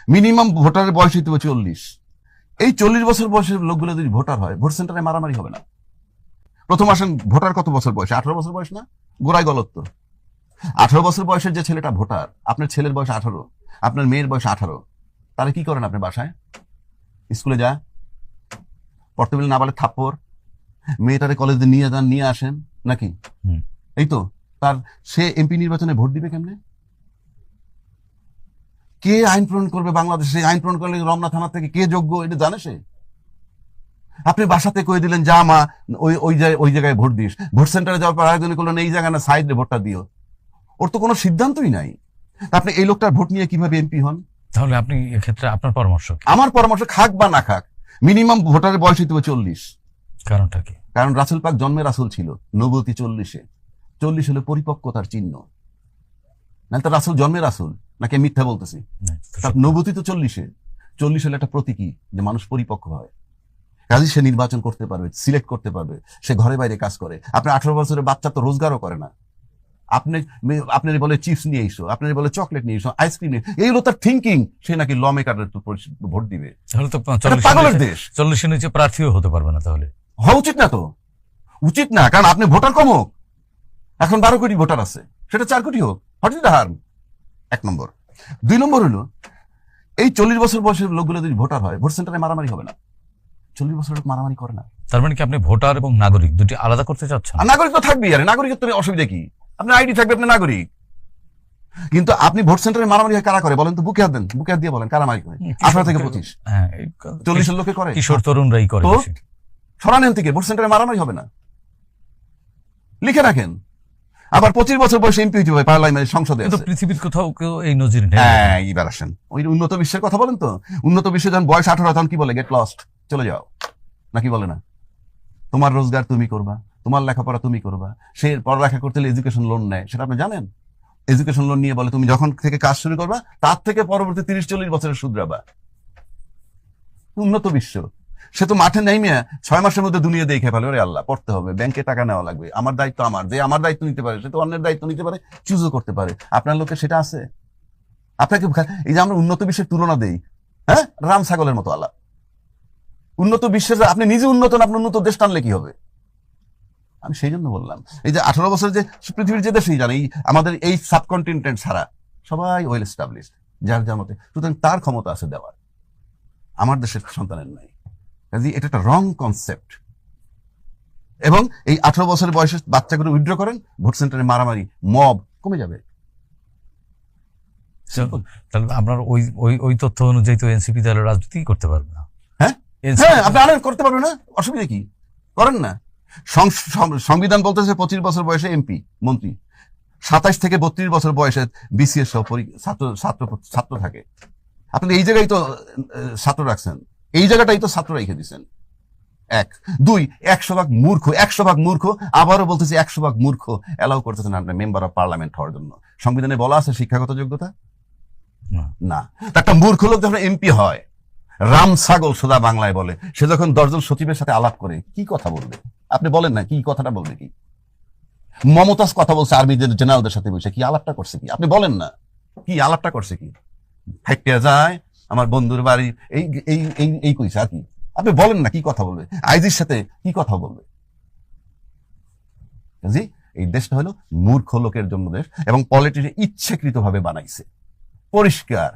Minimum ভোটারের বয়স হইতে হবে 40। এই 40 বছর বয়সের লোকগুলো যদি ভোটার হয়, ভোট সেন্টারে মারামারি হবে না। প্রথম আসেন, ভোটার কত বছর বয়স? 18 বছর বয়স না? গোড়ায় গলত্ব। 18 বছর বয়সের যে ছেলেটা ভোটার, আপনার ছেলের বয়স 18, আপনার মেয়ের বয়স 18, তাহলে কি করেন আপনি? বাসায় স্কুলে যা পড়তে বলে না বলে থাপ্পড়, মেয়েটারে কলেজে নিয়ে যান, নিয়ে আসেন নাকি? এই তো তার, সে এমপি নির্বাচনে ভোট দিবে কেমনে? কে আইন প্রণয়ন করবে বাংলাদেশে? আইন প্রণয়ন করলে রমনা থানা থেকে কে যোগ্য, এটা জানে সে? আপনি বাসাতে কয়ে দিলেন যা মা ওই জায়গায় ভোট দিস, ভোট সেন্টারে যাওয়ার পর আরেকজন করলেন এই জায়গায় না সাইডে ভোটটা দিও। ওর তো কোনো সিদ্ধান্তই নাই। আপনি এই লোকটার ভোট নিয়ে কিভাবে এমপি হন? তাহলে আপনি এক্ষেত্রে আপনার পরামর্শ? আমার পরামর্শ, খাক বা না খাক, মিনিমাম ভোটারের বয়স হইতে হবে 40। কারণটা কি? কারণ রাসূল পাক জন্মে রাসূল ছিল, নবুয়তি 40-এ। 40 হলে পরিপক্কতার চিহ্ন। না তো রাসূল জন্মে রাসূল নাকি মিথ্যা বলতেছি? তার নবুয়তি তো 40-এ। 40 হলে একটা প্রতীকী যে মানুষ পরিপক্ক হয়, কাজে সে নির্বাচন করতে পারবে, সিলেক্ট করতে পারবে, সে ঘরে বাইরে কাজ করে। আপনি 18 বছরের বাচ্চা তো রোজগারও করে না। আপনার বলে চিপস নিয়ে এসো, আপনার বলে চকলেট নিয়ে এসো, আইসক্রিম নিয়ে, এইগুলো তার থিঙ্কিং। সে নাকি ল মেকারের ভোট দিবে। তাহলে তো পাগলের দেশ। 40-এর নিচে প্রার্থীও হতে পারবে না। তাহলে হওয়া উচিত না তো, উচিত না। কারণ আপনি ভোটার কম হোক, এখন 12 কোটি ভোটার আছে, সেটা 4 কোটি হোক, হোয়াট ইজ দ্য হার্ম? 1 নম্বর। 2 নম্বর হলো, এই 40 বছর বয়সের লোকগুলো যদি ভোটার হয়, ভোট সেন্টারে মারামারি হবে না। 40 বছর লোক মারামারি করে না। তার মানে কি আপনি ভোটার এবং নাগরিক দুটি আলাদা করতে চাচ্ছেন? নাগরিক তো থাকবেই, আরে নাগরিকত্ব অসুবিধা কি? আপনার আইডি থাকবে, আপনি নাগরিক। কিন্তু আপনি ভোট সেন্টারে মারামারি কারা করে বলেন তো? বুকে হাত দেন, বুকে হাত দিয়ে বলেন কারা মারি করে? 18 থেকে 25। 40 লোকে করে, কিশোর তরুণরাই করে। সরানেন থেকে ভোট সেন্টারে মারামারি হবে না, লিখে রাখেন। আবার 25 বছর বয়সে এমপি হইতে হবে, পার্লামেন্ট সংসদে। পৃথিবীর কোথাও কেউ এই নজির নেই। হ্যাঁ, এইবার আসেন ওই উন্নত বিশ্বের কথা বলেন তো। উন্নত বিশ্বে যখন বয়স 18, তখন কি বলে? গেট লস্ট, চলে যাও, নাকি বলে না? তোমার রোজগার তুমি করবা, তোমার লেখাপড়া তুমি করবা। সে পড়ালেখা করতে হলে এডুকেশন লোন নেয়, সেটা আপনি জানেন? এডুকেশন লোন নিয়ে বলে তুমি যখন থেকে কাজ শুরু করবা তার থেকে পরবর্তী 30-40 বছরের শুধরাবা। উন্নত বিশ্ব। সে তো মাঠে নেই মেয়ে 6 মাসের মধ্যে দুনিয়া দেখে ফেলে, ওরে আল্লাহ, পড়তে হবে, ব্যাংকে টাকা নেওয়া লাগবে, আমার দায়িত্ব আমার, যে আমার দায়িত্ব নিতে পারে সে তো অন্যের দায়িত্ব নিতে পারে, চুজও করতে পারে। আপনার লোকে সেটা আছে? আপনাকে এই যে আমরা উন্নত বিশ্বের তুলনা দেই, হ্যাঁ, রাম ছাগলের মতো আল্লাহ। উন্নত বিশ্বের, আপনি নিজে উন্নত না, আপনি উন্নত দেশ টানলে কি হবে? আমি সেই জন্য বললাম, এই যে 18 বছর যে পৃথিবীর যে দেশেই জানে, আমাদের এই সাবকন্টিনেন্ট ছাড়া সবাই ওয়েল এস্টাবলিশড, যার যার মতে, সুতরাং তার ক্ষমতা আছে দেওয়ার, আমার দেশের সন্তানের নাই। কাজে এটা একটা রং কনসেপ্ট। এবং এই 18 বছরের বয়সে বাচ্চাগুলো উইথড্র করেন, ভোট সেন্টারে মারামারি, মব কমে যাবে। তাহলে আপনার ওই তথ্য অনুযায়ী তো এনসিপি তাহলে রাজনীতি করতে পারবে না। হ্যাঁ, আপনি আরেক করতে পারবেন না, অসুবিধা কি? করেন না। সংবিধান বলতেছে 25 বছর বয়সে এমপি মন্ত্রী, 27 থেকে 32 বছর বয়সে বিসিএস সহ ছাত্র থাকে। আপনি এই জায়গায় তো ছাত্র রাখছেন, এই জায়গাটাই তো ছাত্র রেখে দিচ্ছেন। 1, 2, 100% মূর্খ, 100% মূর্খ। আবারও বলতেছি 100% মূর্খ এলাও করতেছেন আপনি মেম্বার অফ পার্লামেন্ট হওয়ার জন্য। সংবিধানে বলা আছে শিক্ষাগত যোগ্যতা না। একটা মূর্খ লোক যখন এমপি হয়, রাম ছাগল সোজা বাংলায় বলে, সে যখন 10 জন সচিবের সাথে আলাপ করে কি কথা বলবে? আপনি বলেন না, কি কথাটা বলবে? কি মমতাজ কথা বলছে আর্মি জেনারেলদের সাথে বসে, কি আলাপটা করছে? কি আপনি বলেন না, কি আলাপটা করছে? কি হাইটে যায় আমার বন্ধুর বাড়ি, এই এই এই এই কইছে, আর কি? আপনি বলেন না, কি কথা বলবে? আইজির সাথে কি কথা বলবে? জি, এই দেশটা হলো মূর্খ লোকের জন্য দেশ, এবং পলিটিক্স ইচ্ছাকৃতভাবে বানাইছে, পরিষ্কার।